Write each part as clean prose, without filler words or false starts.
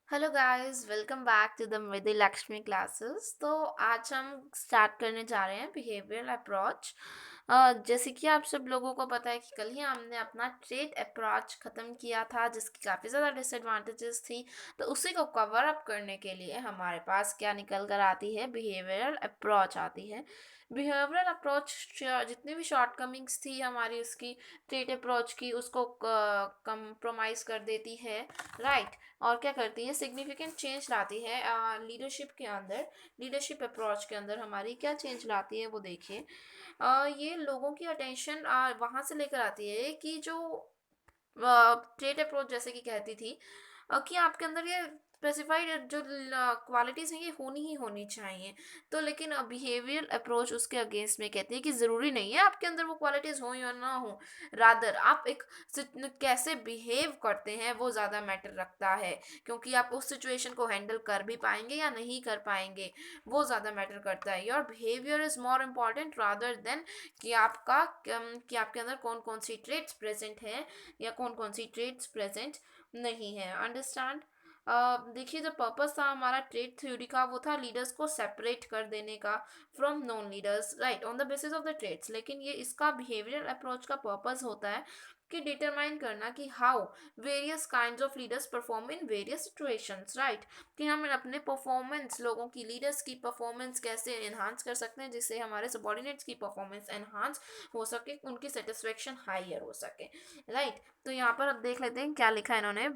Hello guys, welcome back to the Mridu Lakshmi classes. तो आज हम स्टार्ट करने जा रहे हैं बिहेवियरल अप्रोच। जैसे कि आप सब लोगों को पता है कि कल ही हमने अपना ट्रेड अप्रोच ख़त्म किया था, जिसकी काफ़ी ज़्यादा डिसएडवांटेजेस थी। तो उसी को कवर अप करने के लिए हमारे पास क्या निकल कर आती है, बिहेवियरल अप्रोच आती है। बिहेवियरल अप्रोच जितनी भी शॉर्टकमिंग्स थी हमारी उसकी ट्रेड अप्रोच की, उसको कंप्रोमाइज़ कर देती है, राइट। और क्या करती है, सिग्निफिकेंट चेंज लाती है लीडरशिप के अंदर। लीडरशिप अप्रोच के अंदर हमारी क्या चेंज लाती है वो देखिए। ये लोगों की अटेंशन वहाँ से लेकर आती है कि जो ट्रेड अप्रोच जैसे कि कहती थी कि आपके अंदर ये स्पेसिफाइड जो क्वालिटीज़ हैं ये होनी ही होनी चाहिए। तो लेकिन बिहेवियर अप्रोच उसके अगेंस्ट में कहती है कि ज़रूरी नहीं है आपके अंदर वो क्वालिटीज़ हो या ना हो। रादर आप एक कैसे बिहेव करते हैं वो ज़्यादा मैटर रखता है, क्योंकि आप उस सिचुएशन को हैंडल कर भी पाएंगे या नहीं कर पाएंगे, वो ज़्यादा मैटर करता है। Your behaviour is more important rather than कि आपके अंदर कौन कौन सी ट्रेड्स प्रेजेंट हैं या कौन कौन सी ट्रेड्स प्रेजेंट नहीं है। अंडरस्टैंड। देखिए, जो पर्पस था हमारा ट्रेड थ्योरी का वो था लीडर्स को सेपरेट कर देने का from non leaders, right, on the basis of the traits. लेकिन ये इसका बिहेवियरल अप्रोच का पर्पस होता है कि डिटरमाइन करना कि how various kinds of leaders perform in various situations, right. कि हम अपने परफॉर्मेंस, लोगों की, लीडर्स की परफॉर्मेंस कैसे एनहांस कर सकते हैं जिससे हमारे सबॉर्डिनेट्स की परफॉर्मेंस एनहांस हो सके, उनकी सेटिस्फेक्शन हायर हो सके, राइट। तो यहाँ पर अब देख लेते हैं क्या लिखा है इन्होंने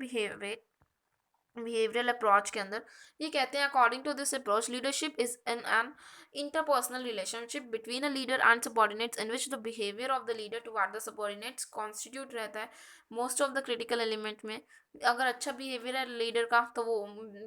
बिहेवियरल अप्रोच के अंदर। ये कहते हैं, according to this approach leadership is an interpersonal relationship between a leader and subordinates in which the behavior of the leader toward the subordinates constitute रहता है most of the critical element में। अगर अच्छा बिहेवियर है leader का तो वो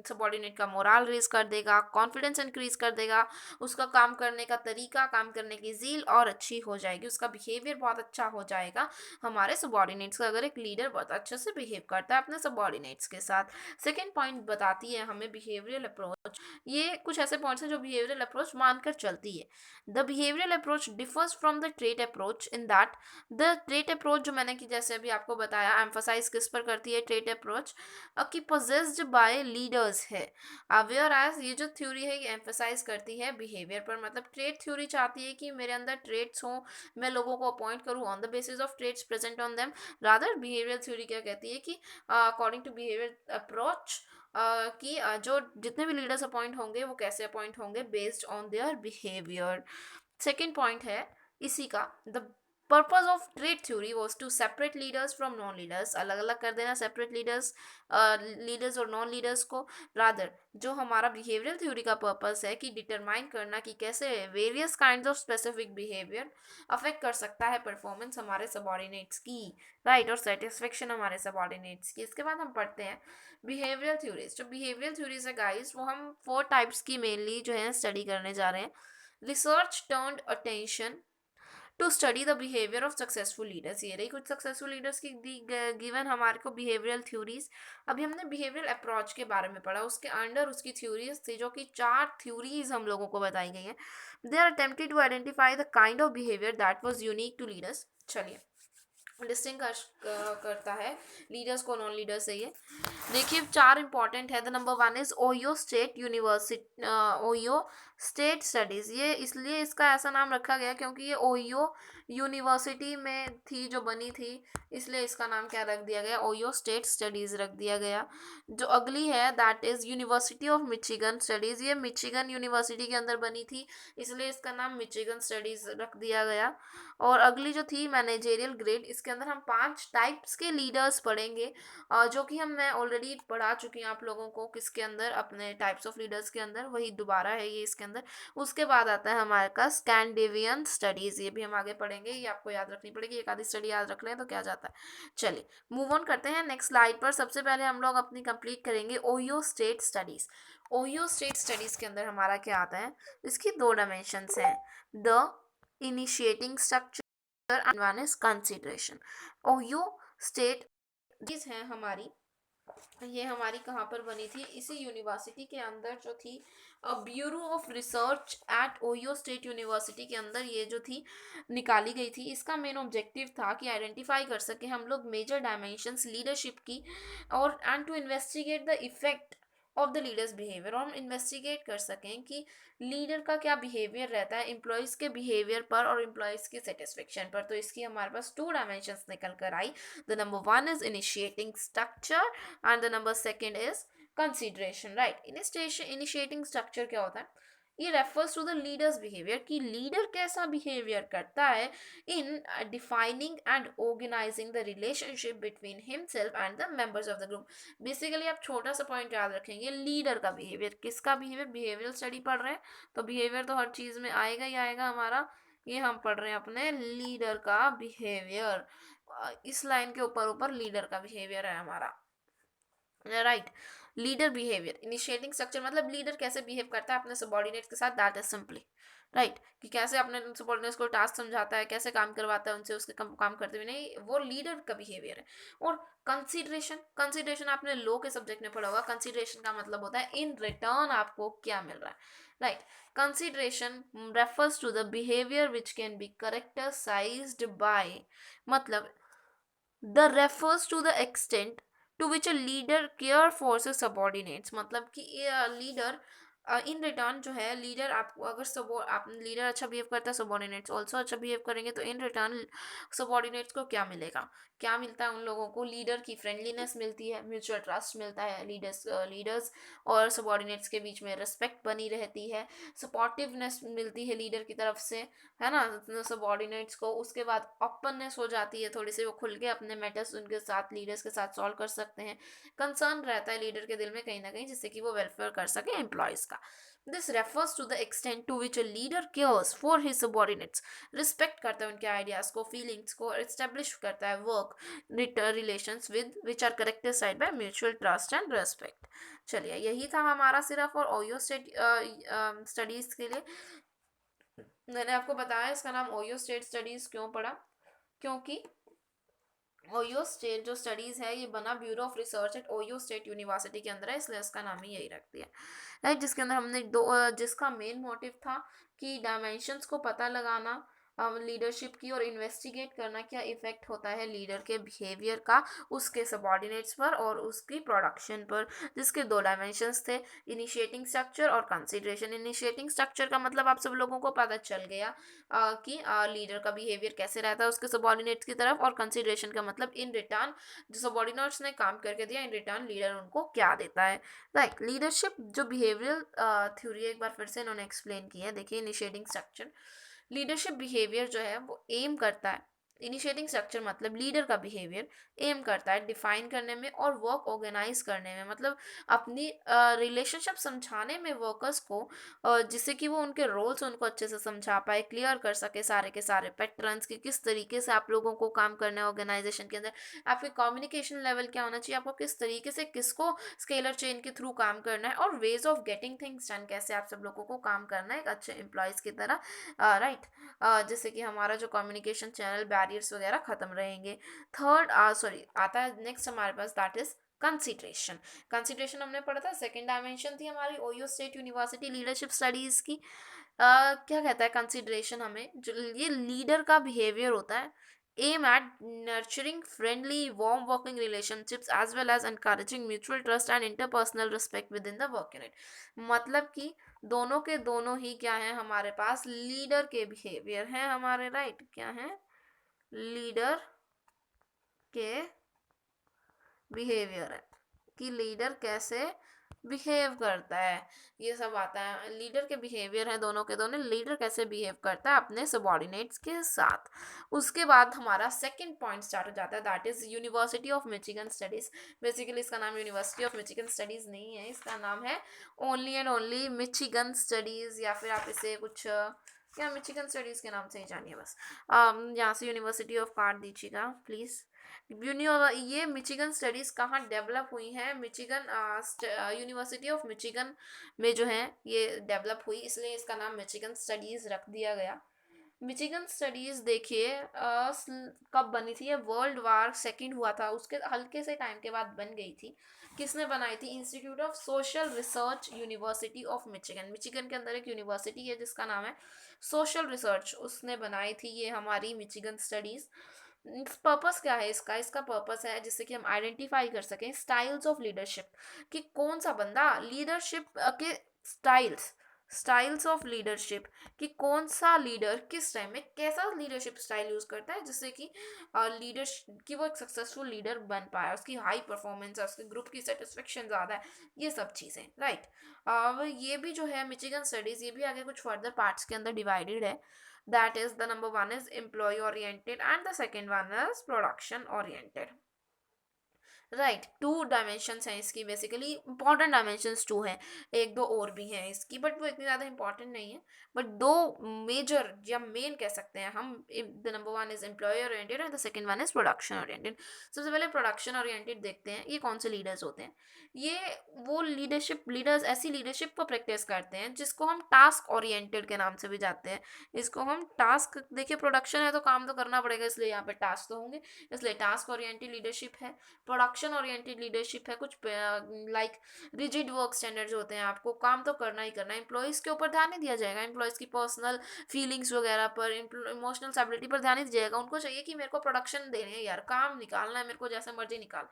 subordinate का मोरल रेज कर देगा, कॉन्फिडेंस इंक्रीज कर देगा, उसका काम करने का तरीका, काम करने की जील और अच्छी हो जाएगी, उसका बिहेवियर बहुत अच्छा हो जाएगा हमारे सबॉर्डिनेट्स का, अगर एक लीडर बहुत अच्छे से बिहेव करता है अपने सबॉर्डिनेट्स के साथ। सेकेंड पॉइंट बताती है हमें बिहेवियरल अप्रोच। ये कुछ ऐसे पॉइंट्स हैं जो बिहेवियरल अप्रोच मानकर चलती है। The behavioural approach differs from the trait approach in that the trait approach, जो मैंने कि जैसे अभी आपको बताया, एम्फोसाइज किस पर करती है ट्रेट अप्रोच, कि पोजेस्ड बाय लीडर्स है। वेयर एज ये जो थ्योरी है ये एम्फोसाइज करती है बिहेवियर पर। मतलब ट्रेट थ्योरी चाहती है कि मेरे अंदर ट्रेट्स हों, मैं लोगों को अपॉइंट करूँ on the basis of traits present on them. Rather behaviour theory क्या कहती है कि अकॉर्डिंग टू बिहेवियर अप्रोच कि जो जितने भी लीडर्स अपॉइंट होंगे वो कैसे अपॉइंट होंगे, based on their behaviour. Second point है इसी का, the purpose of trait theory was to separate leaders from non leaders, अलग अलग कर देना सेपरेट लीडर्स, लीडर्स और नॉन लीडर्स को। रादर जो हमारा बिहेवियरल थ्योरी का पर्पस है कि डिटरमाइन करना कि कैसे various kinds of specific behaviour affect कर सकता है परफॉर्मेंस हमारे सबॉर्डिनेट्स की, राइट, और सेटिस्फेक्शन हमारे सबॉर्डिनेट्स की। इसके बाद हम पढ़ते हैं बिहेवियरल थ्योरीज। जो बिहेवियरल थ्योरीज है गाइस, वो हम 4 टाइप्स की मेनली जो है स्टडी करने जा रहे हैं। Research turned attention to study the behaviour of successful leaders. ये रही कुछ सक्सेसफुल लीडर्स की गिवन हमारे को बिहेवियरल थ्योरीज। अभी हमने बिहेवियरल अप्रोच के बारे में पढ़ा, उसके अंडर उसकी थ्योरीज थी, जो कि 4 थ्योरीज हम लोगों को बताई गई हैं। They are attempted to identify the kind of behaviour that was unique to leaders. चलिए, डिस्टिंग करता है लीडर्स को नॉन लीडर से। ये देखिए 4 इंपॉर्टेंट है। The number 1 is OYO state university, OYO state studies. ये इसलिए इसका ऐसा नाम रखा गया क्योंकि ये ओयो यूनिवर्सिटी में थी, जो बनी थी, इसलिए इसका नाम क्या रख दिया गया, ओयो स्टेट स्टडीज़ रख दिया गया। जो अगली है that is university of Michigan studies. ये मिचिगन यूनिवर्सिटी के अंदर बनी थी, इसलिए इसका नाम मिचिगन स्टडीज़ रख दिया गया। और अगली जो थी मैनेजेरियल ग्रेड, इसके अंदर हम 5 टाइप्स के लीडर्स पढ़ेंगे, जो कि मैं ऑलरेडी पढ़ा चुकी हूँ आप लोगों को किसके अंदर, अपने टाइप्स ऑफ लीडर्स के अंदर, वही दोबारा है ये इसके अंदर। उसके बाद आता है हमारे पास स्कैंडिनेवियन स्टडीज़, ये भी हम आगे पढ़ेंगे, ये आपको याद रखनी पड़ेगी, एक आधी स्टडी याद रख लें तो क्या जाता है। चलिए मूव ऑन करते हैं नेक्स्ट स्लाइड पर। सबसे पहले हम लोग अपनी कंप्लीट करेंगे OYO state studies. OYO state studies के अंदर हमारा क्या आता है, इसकी 2 डायमेंशंस हैं, the initiating structure and one is consideration. Ohio State चीज़ है हमारी, ये हमारी कहाँ पर बनी थी, इसी यूनिवर्सिटी के अंदर जो थी, bureau of research eight OYO state university के अंदर ये जो थी निकाली गई थी। इसका मेन ऑब्जेक्टिव था कि आइडेंटिफाई कर सके हम लोग मेजर डायमेंशंस लीडरशिप की, और and to investigate the effect of the leader's behaviour, और हम इन्वेस्टिगेट कर सकें कि लीडर का क्या बिहेवियर रहता है एम्प्लॉयज़ के बिहेवियर पर और एम्प्लॉयज़ की सेटिस्फेक्शन पर। तो इसकी हमारे पास टू डायमेंशंस निकल कर आई। The number one is initiating structure and the number second is consideration, right. Initiating structure क्या होता है? ये refers to the leader's behaviour, कि लीडर कैसा बिहेवियर करता है in defining and organising the relationship between himself and the members of the group. Basically आप छोटा सा पॉइंट याद रखेंगे, लीडर का बिहेवियर। किसका बिहेवियर? बिहेवियरल स्टडी पढ़ रहे हैं तो बिहेवियर तो हर चीज में आएगा ही आएगा हमारा। ये हम पढ़ रहे हैं अपने लीडर का बिहेवियर, इस लाइन के ऊपर ऊपर लीडर का बिहेवियर है हमारा, right. Leader behaviour, initiating structure मतलब लीडर कैसे बिहेव करता है अपने सबॉर्डिनेट्स के साथ, दैट इज सिंपली राइट, कि कैसे अपने सबॉर्डिनेट्स को टास्क समझाता है, कैसे काम करवाता है उनसे, उसके काम करते हुए नहीं, वो लीडर का बिहेवियर है। और कंसीडरेशन, कंसीडरेशन आपने लो के सब्जेक्ट में पढ़ा होगा। कंसीडरेशन का मतलब होता है इन रिटर्न आपको क्या मिल रहा है, right. Consideration refers to the behaviour which can be characterised by, मतलब the refers to the extent to which a leader care for से सबॉर्डिनेट्स, मतलब कि लीडर इन रिटर्न जो है, लीडर आपको अगर आप लीडर अच्छा बिहेव करता है, सबॉर्डिनेट्स ऑल्सो अच्छा बिहेव करेंगे, तो इन रिटर्न सबॉर्डिनेट्स को क्या मिलेगा? क्या मिलता है उन लोगों को? लीडर की फ्रेंडलीनेस मिलती है, म्यूचुअल ट्रस्ट मिलता है, लीडर्स और सबॉर्डिनेट्स के बीच में रिस्पेक्ट बनी रहती है, सपोर्टिवनेस मिलती है लीडर की तरफ से, है ना, सबॉर्डिनेट्स को। उसके बाद ओपननेस हो जाती है थोड़ी सी, वो खुल के अपने मैटर्स उनके साथ, लीडर्स के साथ सॉल्व कर सकते हैं। कंसर्न रहता है लीडर के दिल में कहीं ना कहीं, जिससे कि वो वेलफेयर कर सके एम्प्लॉयज का। This refers to the extent to which a leader cares for his subordinates, respect करता है उनके आइडियाज को, फीलिंग्स को, एस्टेब्लिश करता है work relations with which are characterised by mutual trust and respect. चलिए, यही था हमारा सिर्फ और ओयो स्टेट स्टडीज के लिए। मैंने आपको बताया इसका नाम ओयो स्टेट स्टडीज क्यों पड़ा, क्योंकि ओयो स्टेट जो स्टडीज है ये बना bureau of research eight OYO state university के अंदर है, इसलिए इसका नाम ही यही रख दिया, राइट। जिसके अंदर हमने जिसका मेन मोटिव था कि डायमेंशंस को पता लगाना लीडरशिप की, और इन्वेस्टिगेट करना क्या इफेक्ट होता है लीडर के बिहेवियर का उसके सबॉर्डिनेट्स पर और उसकी प्रोडक्शन पर, जिसके दो डायमेंशंस थे, इनिशिएटिंग स्ट्रक्चर और कंसिडरेशन। इनिशिएटिंग स्ट्रक्चर का मतलब आप सब लोगों को पता चल गया कि लीडर का बिहेवियर कैसे रहता है उसके सबॉर्डिनेट्स की तरफ, और कंसिडरेशन का मतलब इन रिटर्न जो सबॉर्डिनेट्स ने काम करके दिया, इन रिटर्न लीडर उनको क्या देता है, राइट। लीडरशिप जो बिहेवियरल थ्योरी एक बार फिर से इन्होंने एक्सप्लेन की है, देखिए इनिशिएटिंग स्ट्रक्चर। लीडरशिप बिहेवियर जो है वो एम करता है, इनिशिएटिंग स्ट्रक्चर मतलब लीडर का बिहेवियर एम करता है डिफाइन करने में और वर्क ऑर्गेनाइज करने में, मतलब अपनी रिलेशनशिप समझाने में वर्कर्स को, जिससे कि वो उनके रोल्स उनको अच्छे से समझा पाए, क्लियर कर सके सारे के सारे पैटर्न्स की, किस तरीके से आप लोगों को काम करना है ऑर्गेनाइजेशन के अंदर, आपके कम्युनिकेशन लेवल क्या होना चाहिए, आपको किस तरीके से किसको स्केलर चेन के थ्रू काम करना है, और ways of getting things done, कैसे आप सब लोगों को काम करना है एक अच्छे एम्प्लॉयज़ की तरह, राइट। जैसे कि हमारा जो कम्युनिकेशन चैनल बैरियर्स वगैरह खत्म रहेंगे। थर्ड सॉरी आता है नेक्स्ट हमारे पास, दैट इज कंसिडरेशन। कंसिडरेशन हमने पढ़ा था, सेकेंड डायमेंशन थी हमारी OYO state university leadership studies की। क्या कहता है कंसिडरेशन हमें, जो ये लीडर का बिहेवियर होता है, aim at nurturing friendly warm working relationships as well as encouraging mutual trust and interpersonal respect within the work unit, मतलब कि दोनों के दोनों ही क्या है हमारे पास, लीडर के बिहेवियर हैं हमारे, राइट। क्या है? लीडर के बिहेवियर है, कि लीडर कैसे बिहेव करता है, ये सब आता है। लीडर के बिहेवियर है दोनों के दोनों, लीडर कैसे बिहेव करता है अपने सबॉर्डिनेट्स के साथ। उसके बाद हमारा सेकंड पॉइंट स्टार्ट हो जाता है, that is university of Michigan studies. Basically इसका नाम यूनिवर्सिटी ऑफ मिचिगन स्टडीज नहीं है, इसका नाम है only and only Michigan studies, या फिर आप इसे कुछ या मिचिगन स्टडीज के नाम से ही जानिए बस। यहाँ से यूनिवर्सिटी ऑफ काट दीजिएगा प्लीज़। ये मिचिगन स्टडीज़ कहाँ डेवलप हुई हैं? मिचिगन यूनिवर्सिटी ऑफ मिचिगन में जो है ये डेवलप हुई, इसलिए इसका नाम मिचिगन स्टडीज़ रख दिया गया। मिचिगन स्टडीज़ देखिए कब बनी थी, ये वर्ल्ड वार सेकेंड हुआ था उसके हल्के से टाइम के बाद बन गई थी। किसने बनाई थी? Institute of social research university of Michigan. Michigan के अंदर एक यूनिवर्सिटी है जिसका नाम है सोशल रिसर्च, उसने बनाई थी ये हमारी मिचिगन स्टडीज़। पर्पस क्या है इसका? इसका पर्पस है जिससे कि हम आइडेंटिफाई कर सकें स्टाइल्स ऑफ लीडरशिप, कि कौन सा बंदा लीडरशिप के स्टाइल्स, स्टाइल्स ऑफ लीडरशिप, कि कौन सा लीडर किस टाइम में कैसा लीडरशिप स्टाइल यूज करता है जिससे कि लीडर कि वो एक सक्सेसफुल लीडर बन पाए, उसकी हाई परफॉर्मेंस है, उसके ग्रुप की सेटिस्फेक्शन ज़्यादा है, ये सब चीज़ें, राइट। ये भी जो है मिचिगन स्टडीज, ये भी आगे कुछ फर्दर पार्ट्स के अंदर डिवाइडेड है। That is, the number one is employee oriented and the second one is production oriented. Right, to dimensions हैं इसकी, बेसिकली इंपॉर्टेंट डायमेंशंस टू हैं, एक दो और भी हैं इसकी बट वो इतनी ज़्यादा इंपॉर्टेंट नहीं है, बट दो मेजर या मेन कह सकते हैं हम। The number one is employee oriented and the second one is production oriented. सबसे पहले प्रोडक्शन ओरिएंटेड देखते हैं, ये कौन से लीडर्स होते हैं। ये वो लीडर्स ऐसी लीडरशिप को प्रैक्टिस करते हैं जिसको हम टास्क ओरिएंटेड के नाम से भी जाते हैं। इसको हम टास्क, देखिए प्रोडक्शन है तो काम तो करना पड़ेगा, इसलिए यहाँ पे टास्क तो होंगे, इसलिए टास्क ओरिएंटेड लीडरशिप है। प्रोडक्शन ओरिएंटेड लीडरशिप है, कुछ लाइक रिजिड वर्क स्टैंडर्ड्स होते हैं, आपको काम तो करना ही करना है, एम्प्लॉयज़ के ऊपर ध्यान नहीं दिया जाएगा, एम्प्लॉयज़ की पर्सनल फीलिंग्स वगैरह पर, इमोशनल स्टेबिलिटी पर ध्यान नहीं दिया जाएगा। उनको चाहिए कि मेरे को प्रोडक्शन देने हैं यार, काम निकालना है मेरे को, जैसे मर्जी निकाल।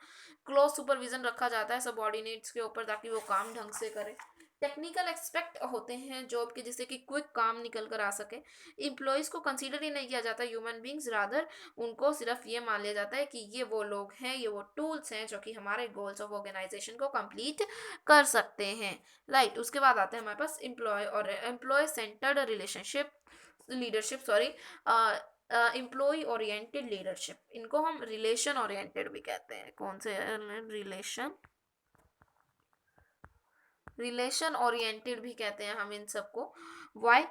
क्लोज सुपरविजन रखा जाता है सबॉर्डिनेट्स के ऊपर ताकि वो काम ढंग से करे। टेक्निकल एक्सपेक्ट होते हैं जॉब के जिससे कि क्विक काम निकल कर आ सके। एम्प्लॉयज़ को कंसीडर ही नहीं किया जाता ह्यूमन बींग्स, रादर उनको सिर्फ ये मान लिया जाता है कि ये वो लोग हैं, ये वो टूल्स हैं जो कि हमारे गोल्स ऑफ ऑर्गेनाइजेशन को कंप्लीट कर सकते हैं, राइट। उसके बाद आते हैं हमारे पास एम्प्लॉय और employee centred relationship leadership, sorry, employee oriented leadership, इनको हम रिलेशन ओरिएंटेड भी कहते हैं। कौन से? रिलेशन ओरिएंटेड भी कहते हैं हम इन सबको। वाई?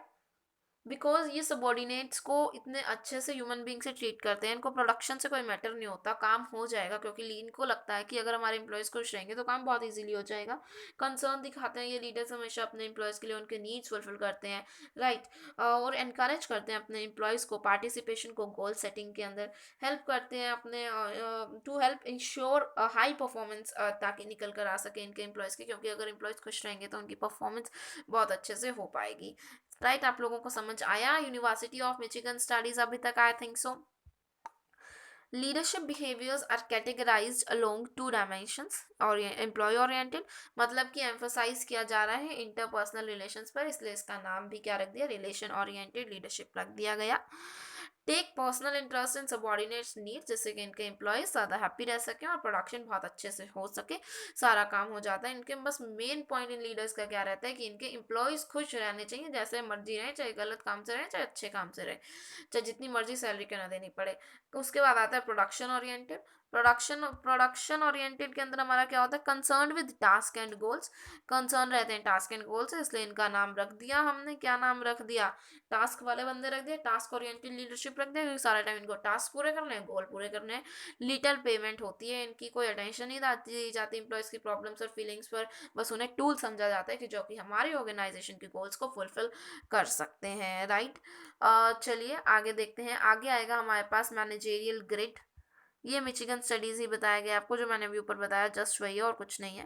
बिकॉज ये सबॉर्डिनेट्स को इतने अच्छे से ह्यूमन बींग से ट्रीट करते हैं, इनको प्रोडक्शन से कोई मैटर नहीं होता, काम हो जाएगा, क्योंकि इनको लगता है कि अगर हमारे एम्प्लॉयज़ खुश रहेंगे तो काम बहुत इजीली हो जाएगा। कंसर्न दिखाते हैं ये लीडर्स, हमेशा अपने एम्प्लॉयज़ के लिए उनके नीड्स फुलफिल करते हैं, राइट। और इनकरेज करते हैं अपने एम्प्लॉयज़ को पार्टिसिपेशन को गोल सेटिंग के अंदर, हेल्प करते हैं अपने to help ensure high performance, ताकि निकल कर आ सके इनके एम्प्लॉयज़ की, क्योंकि अगर एम्प्लॉयज़ खुश रहेंगे तो उनकी परफॉर्मेंस बहुत अच्छे से हो पाएगी, राइट। आप लोगों को समझ आया यूनिवर्सिटी ऑफ मिचिगन स्टडीज अभी तक? I think so. Leadership behaviours are categorised along two dimensions, और एम्प्लॉय ओरिएंटेड मतलब कि एम्फोसाइज किया जा रहा है इंटरपर्सनल रिलेशंस पर, इसलिए इसका नाम भी क्या रख दिया, रिलेशन ओरिएंटेड लीडरशिप रख दिया गया। Take personal interest in subordinates needs, जिससे कि इनके एम्प्लॉयज ज़्यादा हैप्पी रह सकें और प्रोडक्शन बहुत अच्छे से हो सके, सारा काम हो जाता है इनके। बस मेन पॉइंट इन लीडर्स का क्या रहता है कि इनके एम्प्लॉयज खुश रहने चाहिए, जैसे मर्जी रहे, चाहे गलत काम से रहे चाहे अच्छे काम से रहे, चाहे जितनी मर्जी सैलरी क्यों ना देनी पड़े। उसके बाद आता है प्रोडक्शन ओरिएंटेड। प्रोडक्शन ओरिएंटेड के अंदर हमारा क्या होता है, concern with task and goals, concern रहते हैं टास्क एंड गोल्स, इसलिए इनका नाम रख दिया हमने, क्या नाम रख दिया, टास्क वाले बंदे रख दिए, टास्क ओरिएंटेड लीडरशिप रख दिया, क्योंकि सारा टाइम इनको टास्क पूरे करने हैं, गोल पूरे करने हैं। लिटिल पेमेंट होती है इनकी, कोई अटेंशन नहीं दी जाती एम्प्लॉयज़ की प्रॉब्लम्स और फीलिंग्स पर, बस उन्हें टूल समझा जाता है कि जो कि हमारी ऑर्गेनाइजेशन के गोल्स को फुलफिल कर सकते हैं, राइट। चलिए आगे देखते हैं, आगे आएगा हमारे पास मैनेजेरियल ग्रिड। ये मिचिगन स्टडीज़ ही बताया गया आपको, जो मैंने अभी ऊपर बताया जस्ट वही है और कुछ नहीं है।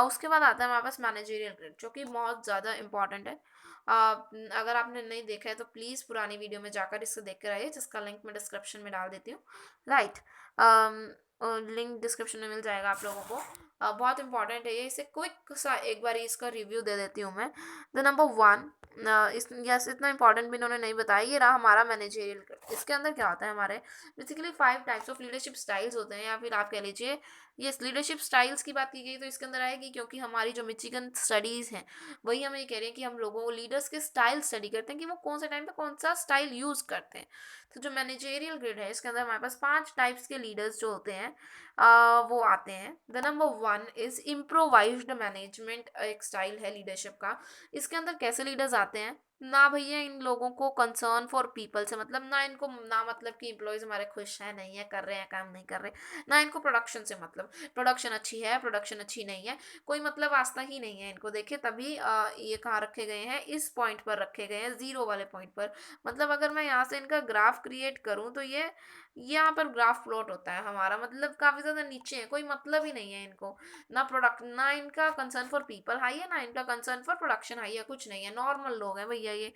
उसके बाद आता है हमारे पास मैनेजेरियल ग्रिड, जो कि बहुत ज़्यादा इंपॉर्टेंट है। अगर आपने नहीं देखा है तो प्लीज़ पुरानी वीडियो में जाकर इससे देख कर आइए, जिसका लिंक मैं डिस्क्रिप्शन में डाल देती हूँ, राइट। लिंक डिस्क्रिप्शन में मिल जाएगा आप लोगों को। बहुत इंपॉर्टेंट है ये, इसे क्विक सा एक बार इसका रिव्यू दे देती हूँ मैं। द नंबर वन, इस यस इतना इंपॉर्टेंट भी इन्होंने नहीं बताया, ये रहा हमारा मैनेजेरियल ग्रिड। इसके अंदर क्या होता है, हमारे basically 5 types of leadership styles होते हैं, या फिर आप कह लीजिए ये लीडरशिप स्टाइल्स की बात की गई तो इसके अंदर आएगी, क्योंकि हमारी जो मिचिगन स्टडीज़ हैं वही हमें ये कह रहे हैं कि हम लोगों को लीडर्स के स्टाइल स्टडी करते हैं कि वो कौन से टाइम पे कौन सा स्टाइल यूज़ करते हैं। तो जो मैनेजेरियल ग्रिड है इसके अंदर हमारे पास 5 टाइप्स के लीडर्स जो होते हैं वो आते हैं। The number one is improvised management, एक स्टाइल है लीडरशिप का। इसके अंदर कैसे लीडर्स आते हैं ना भैया, इन लोगों को कंसर्न फॉर पीपल से मतलब ना, इनको ना मतलब कि एम्प्लॉयज़ हमारे खुश हैं नहीं है, कर रहे हैं काम नहीं कर रहे, ना इनको प्रोडक्शन से मतलब, प्रोडक्शन अच्छी है प्रोडक्शन अच्छी नहीं है, कोई मतलब वास्ता ही नहीं है इनको। देखिए तभी ये कहाँ रखे गए हैं, इस पॉइंट पर रखे गए हैं, ज़ीरो वाले पॉइंट पर। मतलब अगर मैं यहाँ से इनका ग्राफ क्रिएट करूँ तो ये यहाँ पर ग्राफ प्लॉट होता है हमारा, मतलब काफ़ी ज़्यादा नीचे है, कोई मतलब ही नहीं है इनको, ना प्रोडक्ट, ना इनका कंसर्न फॉर पीपल हाई है, ना इनका कंसर्न फॉर प्रोडक्शन हाई है, कुछ नहीं है, नॉर्मल लोग हैं भैया ये।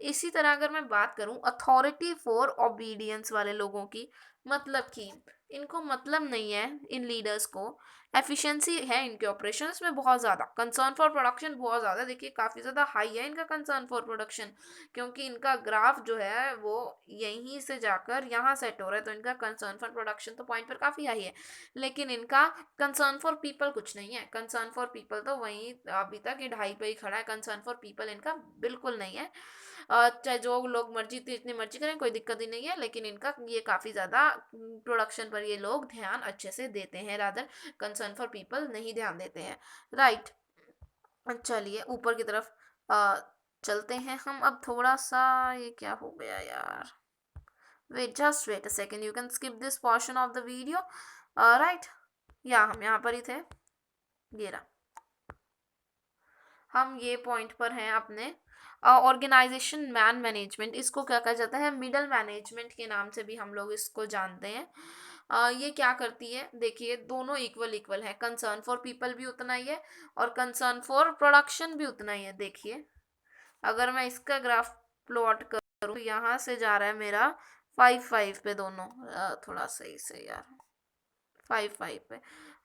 इसी तरह अगर मैं बात करूं अथॉरिटी फॉर ओबीडियंस वाले लोगों की, मतलब कि इनको मतलब नहीं है, इन लीडर्स को एफिशिएंसी है इनके ऑपरेशंस में बहुत ज़्यादा, कंसर्न फॉर प्रोडक्शन बहुत ज़्यादा, देखिए काफ़ी ज़्यादा हाई है इनका कंसर्न फॉर प्रोडक्शन, क्योंकि इनका ग्राफ जो है वो यहीं से जाकर यहाँ सेट हो रहा है, तो इनका कंसर्न फॉर प्रोडक्शन तो पॉइंट पर काफ़ी हाई है, लेकिन इनका कंसर्न फॉर पीपल कुछ नहीं है। कंसर्न फॉर पीपल तो वहीं अभी तक ये ढाई पे ही खड़ा है, कंसर्न फॉर पीपल इनका बिल्कुल नहीं है। चाहे जो लोग मर्जी इतनी मर्जी करें, कोई दिक्कत ही नहीं है, लेकिन इनका ये काफ़ी ज़्यादा प्रोडक्शन पर ये लोग ध्यान अच्छे से देते हैं, रादर कंसर्न फॉर पीपल नहीं ध्यान देते हैं, राइट। चलिए ऊपर की तरफ चलते हैं हम अब थोड़ा सा। ये क्या हो गया यार, wait a second, you can skip this portion of the video, right। या हम यहाँ पर ही थे, ये रहा, हम ये पॉइंट पर हैं अपने। ऑर्गेनाइजेशन मैन मैनेजमेंट, इसको क्या कहा जाता है, मिडल मैनेजमेंट के नाम से भी हम लोग इसको जानते हैं। ये क्या करती है, देखिए दोनों इक्वल इक्वल है, कंसर्न फॉर पीपल भी उतना ही है और कंसर्न फॉर प्रोडक्शन भी उतना ही है। देखिए अगर मैं इसका ग्राफ प्लॉट करूँ तो यहाँ से जा रहा है मेरा 5-5 पे दोनों, थोड़ा सही से यार, 5-5 पे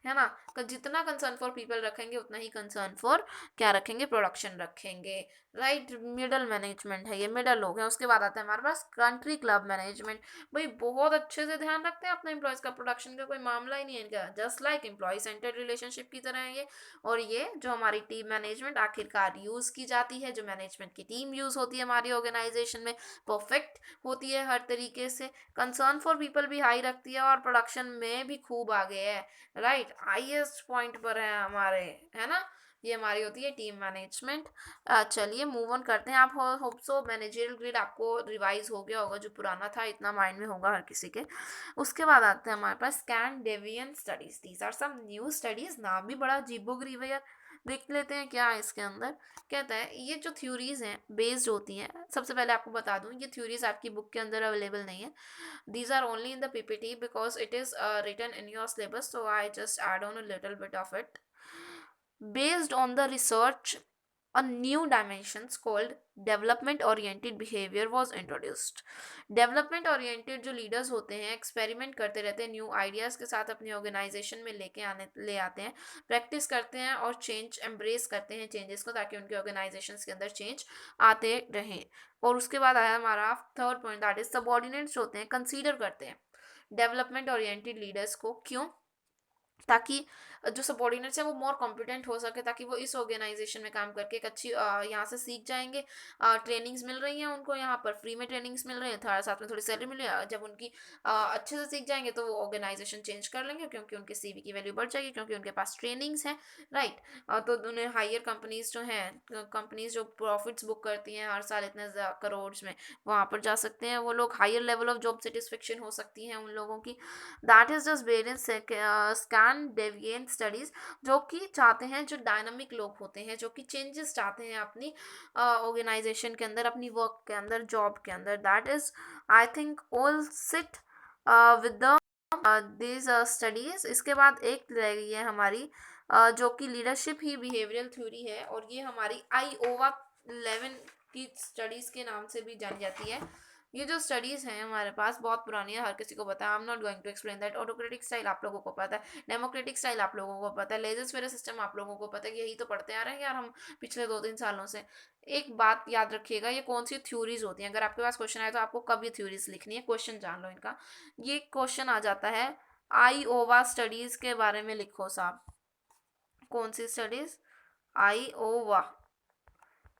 है ना। जितना कंसर्न फॉर पीपल रखेंगे उतना ही कंसर्न फॉर क्या रखेंगे, प्रोडक्शन रखेंगे, राइट। मिडल मैनेजमेंट है, ये मिडल लोग हैं। उसके बाद आता है हमारे पास कंट्री क्लब मैनेजमेंट, भाई बहुत अच्छे से ध्यान रखते हैं अपने एम्प्लॉयज का, प्रोडक्शन का कोई मामला ही नहीं है इनका, just like employee centred relationship की तरह है ये। और ये जो हमारी टीम मैनेजमेंट आखिरकार यूज की जाती है, जो मैनेजमेंट की टीम यूज होती है हमारी ऑर्गेनाइजेशन में, परफेक्ट होती है हर तरीके से, कंसर्न फॉर पीपल भी हाई रखती है और प्रोडक्शन में भी खूब आगे है, राइट। हाईएस्ट पॉइंट पर है हमारे, है ना। ये हमारी होती है टीम मैनेजमेंट। चलिए मूव ऑन करते हैं। आप होप सो मैनेजरियल ग्रिड आपको रिवाइज हो गया होगा, जो पुराना था इतना माइंड में होगा हर किसी के। उसके बाद आते हैं हमारे पास Scandinavian studies, these are some new studies, नाम भी बड़ा अजीबोगरीब है यार। देख लेते हैं क्या है इसके अंदर। कहता है ये जो थ्योरीज हैं बेस्ड होती हैं, सबसे पहले आपको बता दूं ये थ्योरीज आपकी बुक के अंदर अवेलेबल नहीं है, these are only in the PPT because it is written in your syllabus, so I just add on a little bit of it. Based on the research, a new dimensions called development oriented behavior was introduced. Development oriented जो leaders होते हैं experiment करते रहते हैं, new ideas के साथ अपनी organisation में ले आते हैं, प्रैक्टिस करते हैं और चेंज एम्ब्रेस करते हैं चेंजेस को, ताकि उनके ऑर्गेनाइजेशन के अंदर चेंज आते रहें। और उसके बाद आया हमारा third point, that is subordinates होते हैं कंसीडर करते हैं डेवलपमेंट ओरिएंटेड लीडर्स को, क्यों, ताकि जो सबॉर्डिनेट्स हैं वो मोर कॉम्पिटेंट हो सके, ताकि वो इस ऑर्गेनाइजेशन में काम करके एक अच्छी यहाँ से सीख जाएंगे, ट्रेनिंग्स मिल रही हैं उनको, यहाँ पर फ्री में ट्रेनिंग्स मिल रही है, थोड़ा साथ में थोड़ी सैलरी मिल रही है, जब उनकी अच्छे से सीख जाएंगे तो वो ऑर्गेनाइजेशन चेंज कर लेंगे, क्योंकि उनके सीवी की वैल्यू बढ़ जाएगी, क्योंकि उनके पास ट्रेनिंग्स हैं, राइट। तो उन्हें हायर कंपनीज जो हैं, कंपनीज जो प्रॉफिट्स बुक करती हैं हर साल इतने करोड़ में, वहाँ पर जा सकते हैं वो लोग, higher level of job satisfaction हो सकती है उन लोगों की। That is just based in Scandinavian studies, जो कि चाहते हैं, जो डायनामिक लोग होते हैं, जो कि चेंजेस चाहते हैं अपनी ऑर्गेनाइजेशन के अंदर, अपनी वर्क के अंदर, जॉब के अंदर, that is I think all sit with the this studies. इसके बाद एक रह गई है हमारी जो कि लीडरशिप ही बिहेवियरल थ्योरी है, और ये हमारी आईओवा 11 की स्टडीज के नाम से भी जानी जाती है। ये जो स्टडीज हैं हमारे पास बहुत पुरानी है, हर किसी को पता है, I am not going to explain that. Autocratic style आप लोगों को पता है, डेमोक्रेटिक स्टाइल आप लोगों को पता है, लेजर स्फेयर सिस्टम आप लोगों को पता है, यही तो पढ़ते आ रहे हैं यार हम पिछले 2-3 सालों से। एक बात याद रखिएगा, ये कौन सी थ्योरीज होती हैं, अगर आपके पास क्वेश्चन आए तो आपको कब ये थ्योरीज लिखनी है, क्वेश्चन जान लो इनका। ये क्वेश्चन आ जाता है आईओवा स्टडीज के बारे में, लिखो साहब, कौन सी स्टडीज, आईओवा,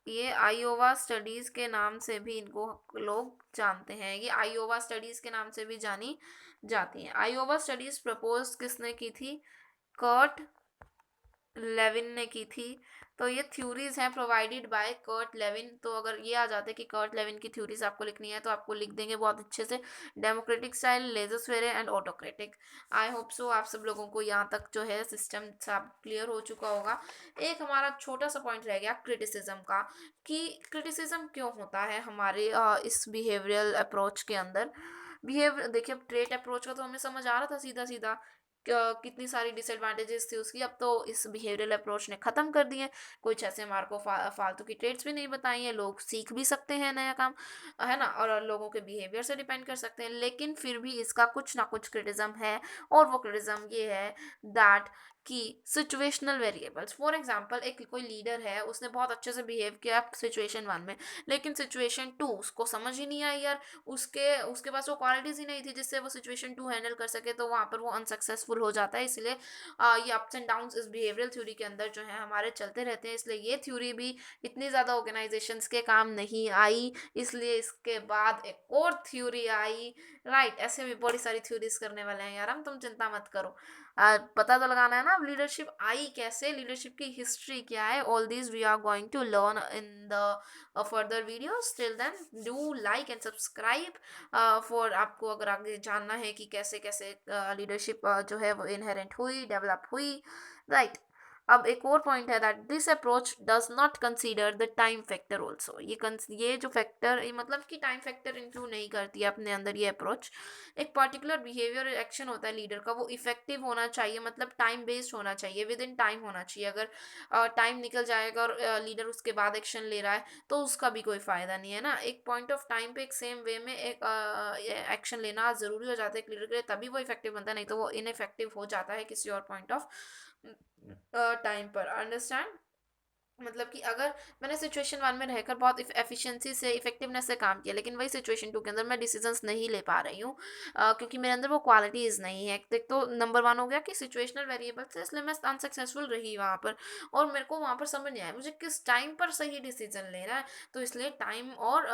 ये आईओवा स्टडीज के नाम से भी इनको लोग जानते हैं, ये आईओवा स्टडीज के नाम से भी जानी जाती है। आईओवा स्टडीज प्रपोज किसने की थी, कर्ट लेविन ने की थी। तो ये थ्योरीज हैं प्रोवाइडेड बाय कर्ट लेविन। तो अगर ये आ जाते कि कर्ट लेविन की थ्योरीज आपको लिखनी है तो आपको लिख देंगे बहुत अच्छे से, democratic style, laissez faire and autocratic. I hope so आप सब लोगों को यहाँ तक जो है सिस्टम सब क्लियर हो चुका होगा। एक हमारा छोटा सा पॉइंट रह गया क्रिटिसिज्म का, कि क्रिटिसिज्म क्यों होता है हमारे इस बिहेवियरल अप्रोच के अंदर। बिहेवियर देखिए, ट्रेट अप्रोच का तो हमें समझ आ रहा था सीधा सीधा, कितनी सारी डिसएडवांटेजेस थी उसकी, अब तो इस बिहेवियरल अप्रोच ने ख़त्म कर दी है। कुछ ऐसे हमारे को फालतू की ट्रेड्स भी नहीं बताई हैं, लोग सीख भी सकते हैं नया काम, है ना, और लोगों के बिहेवियर से डिपेंड कर सकते हैं। लेकिन फिर भी इसका कुछ ना कुछ क्रिटिज्म है, और वो क्रिटिज्म ये है दैट कि सिचुएशनल वेरिएबल्स, फॉर एग्जांपल एक कोई लीडर है, उसने बहुत अच्छे से बिहेव किया सिचुएशन 1 में, लेकिन सिचुएशन 2 उसको समझ ही नहीं आई यार, उसके उसके पास वो क्वालिटीज ही नहीं थी जिससे वो सिचुएशन 2 हैंडल कर सके, तो वहाँ पर वो अनसक्सेसफुल हो जाता है। इसलिए ये अप्स एंड डाउन्स इस बिहेवियरल थ्योरी के अंदर जो है हमारे चलते रहते हैं, इसलिए ये थ्योरी भी इतनी ज़्यादा ऑर्गेनाइजेशंस के काम नहीं आई, इसलिए इसके बाद एक और थ्योरी आई। राइट, ऐसे भी बड़ी सारी थ्योरीज करने वाले हैं यार हम, तुम चिंता मत करो। पता तो लगाना है ना अब लीडरशिप आई कैसे, लीडरशिप की हिस्ट्री क्या है, all these we are going to learn in the further videos. Till then do like and subscribe for, आपको अगर आगे जानना है कि कैसे कैसे लीडरशिप जो है वो इनहेरेंट हुई, डेवलप हुई। राइट, अब एक और पॉइंट है that this approach does not consider the time factor also. ये जो फैक्टर, मतलब कि टाइम फैक्टर इंक्लूड नहीं करती है अपने अंदर ये अप्रोच। एक पर्टिकुलर बिहेवियर एक्शन होता है लीडर का, वो इफेक्टिव होना चाहिए, मतलब टाइम बेस्ड होना चाहिए, विद इन टाइम होना चाहिए। अगर टाइम निकल जाएगा और लीडर उसके बाद एक्शन ले रहा है तो उसका भी कोई फ़ायदा नहीं है ना। एक पॉइंट ऑफ टाइम पे एक सेम वे में एक एक्शन लेना ज़रूरी हो जाता है एक लीडर के लिए, तभी वो इफेक्टिव बनता है, नहीं तो वो इनइफेक्टिव हो जाता है किसी और पॉइंट ऑफ टाइम पर। अंडरस्टैंड, मतलब कि अगर मैंने सिचुएशन 1 में रहकर बहुत एफिशिएंसी से, इफेक्टिवनेस से काम किया, लेकिन वही सिचुएशन 2 के अंदर मैं डिसीजंस नहीं ले पा रही हूँ, क्योंकि मेरे अंदर वो क्वालिटीज़ नहीं है। एक तो नंबर 1 हो गया कि सिचुएशनल वेरिएबल से, इसलिए मैं अनसक्सेसफुल रही वहाँ पर, और मेरे को वहाँ पर समझ नहीं आया मुझे किस टाइम पर सही डिसीजन लेना है। तो इसलिए टाइम और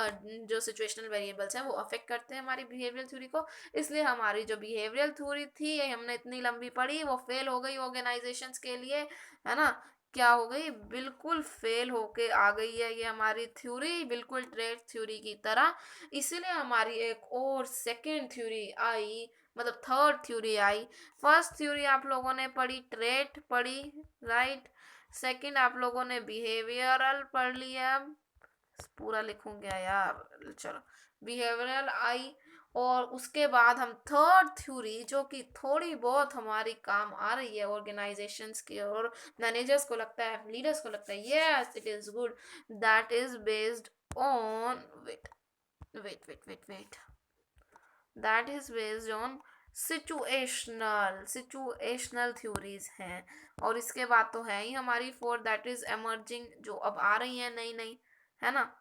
जो सिचुएशनल वेरिएबल्स हैं वो अफेक्ट करते हैं हमारी बिहेवियरल थ्योरी को। इसलिए हमारी जो बिहेवियरल थ्योरी थी, हमने इतनी लंबी पढ़ी, वो फेल हो गई ऑर्गेनाइजेशंस के लिए, है ना। क्या हो गई, बिल्कुल फेल होके आ गई है ये हमारी थ्योरी, बिल्कुल ट्रेड थ्योरी की तरह। इसीलिए हमारी एक और सेकंड थ्योरी आई, मतलब थर्ड थ्योरी आई। फर्स्ट थ्योरी आप लोगों ने पढ़ी, ट्रेड पढ़ी, राइट। सेकंड आप लोगों ने बिहेवियरल पढ़ लिया, पूरा लिखूं क्या यार, चलो, बिहेवियरल आई। और उसके बाद हम थर्ड थ्योरी, जो कि थोड़ी बहुत हमारी काम आ रही है ऑर्गेनाइजेशंस की, और मैनेजर्स को लगता है, लीडर्स को लगता है yes it is good, that is based on, wait wait wait wait wait, that is based on situational theories हैं। और इसके बाद तो है ही हमारी फोर, दैट इज एमर्जिंग, जो अब आ रही है नई नई, है ना,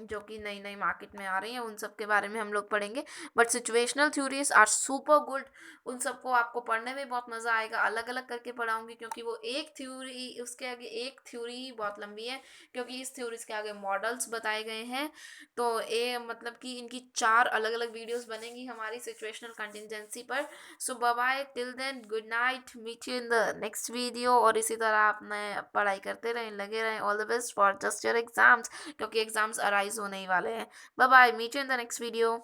जो कि नई नई मार्केट में आ रही हैं, उन सब के बारे में हम लोग पढ़ेंगे। But situational theories are super good, उन सबको आपको पढ़ने में बहुत मज़ा आएगा। अलग अलग करके पढ़ाऊंगी, क्योंकि वो एक थ्योरी, उसके आगे एक थ्योरी ही बहुत लंबी है, क्योंकि इस थ्योरीज के आगे मॉडल्स बताए गए हैं। तो ये मतलब कि इनकी 4 अलग अलग वीडियोस बनेंगी हमारी सिचुएशनल कंटिजेंसी पर। So bye bye, till then, good night, meet you in the next video. और इसी तरह आपने पढ़ाई करते रहें, लगे रहें। All the best for just your exams, क्योंकि एग्जाम्स अराइज होने ही वाले हैं। Bye bye, meet you in the next video.